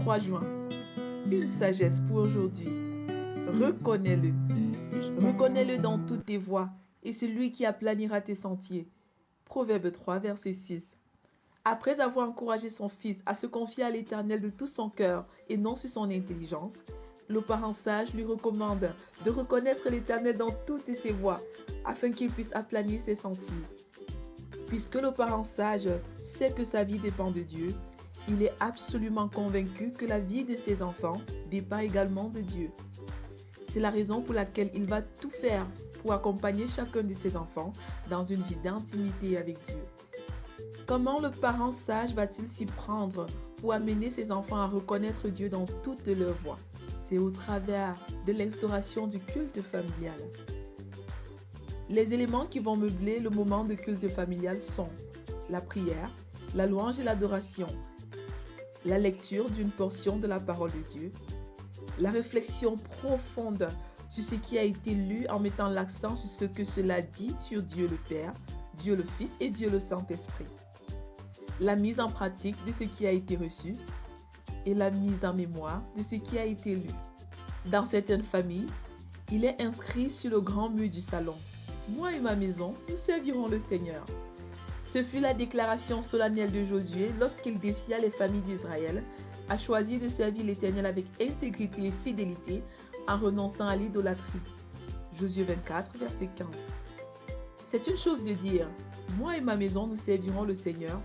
23 juin. Une sagesse pour aujourd'hui. Reconnais-le. Reconnais-le dans toutes tes voies et c'est lui qui aplanira tes sentiers. Proverbe 3, verset 6. Après avoir encouragé son fils à se confier à l'Éternel de tout son cœur et non sur son intelligence, le parent sage lui recommande de reconnaître l'Éternel dans toutes ses voies afin qu'il puisse aplanir ses sentiers. Puisque le parent sage sait que sa vie dépend de Dieu, il est absolument convaincu que la vie de ses enfants dépend également de Dieu. C'est la raison pour laquelle il va tout faire pour accompagner chacun de ses enfants dans une vie d'intimité avec Dieu. Comment le parent sage va-t-il s'y prendre pour amener ses enfants à reconnaître Dieu dans toutes leurs voies? C'est au travers de l'instauration du culte familial. Les éléments qui vont meubler le moment de culte familial sont la prière, la louange et l'adoration, la lecture d'une portion de la parole de Dieu, la réflexion profonde sur ce qui a été lu en mettant l'accent sur ce que cela dit sur Dieu le Père, Dieu le Fils et Dieu le Saint-Esprit, la mise en pratique de ce qui a été reçu et la mise en mémoire de ce qui a été lu. Dans certaines familles, il est inscrit sur le grand mur du salon. Moi et ma maison, nous servirons le Seigneur. Ce fut la déclaration solennelle de Josué lorsqu'il défia les familles d'Israël à choisir de servir l'Éternel avec intégrité et fidélité en renonçant à l'idolâtrie. Josué 24, verset 15. C'est une chose de dire « Moi et ma maison, nous servirons le Seigneur ».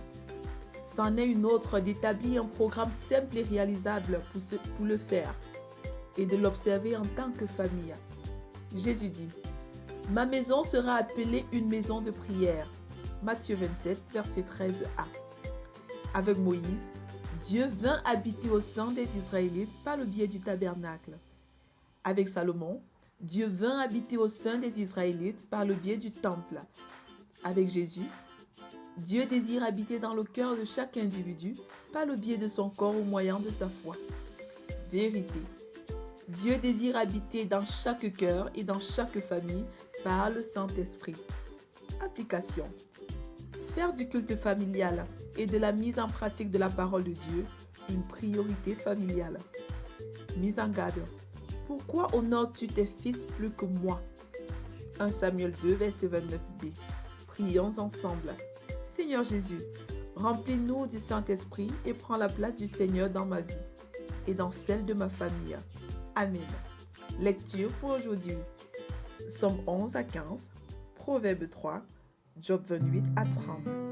C'en est une autre d'établir un programme simple et réalisable pour le faire et de l'observer en tant que famille. Jésus dit « Ma maison sera appelée une maison de prière ». Matthieu 27, verset 13a. Avec Moïse, Dieu vint habiter au sein des Israélites par le biais du tabernacle. Avec Salomon, Dieu vint habiter au sein des Israélites par le biais du temple. Avec Jésus, Dieu désire habiter dans le cœur de chaque individu par le biais de son corps au moyen de sa foi. Vérité. Dieu désire habiter dans chaque cœur et dans chaque famille par le Saint-Esprit. Application. Faire du culte familial et de la mise en pratique de la parole de Dieu une priorité familiale. Mise en garde. Pourquoi honores-tu tes fils plus que moi? 1 Samuel 2, verset 29b. Prions ensemble. Seigneur Jésus, remplis-nous du Saint-Esprit et prends la place du Seigneur dans ma vie et dans celle de ma famille. Amen. Lecture pour aujourd'hui. Somme 11 à 15, Proverbe 3, Job 28 à 30.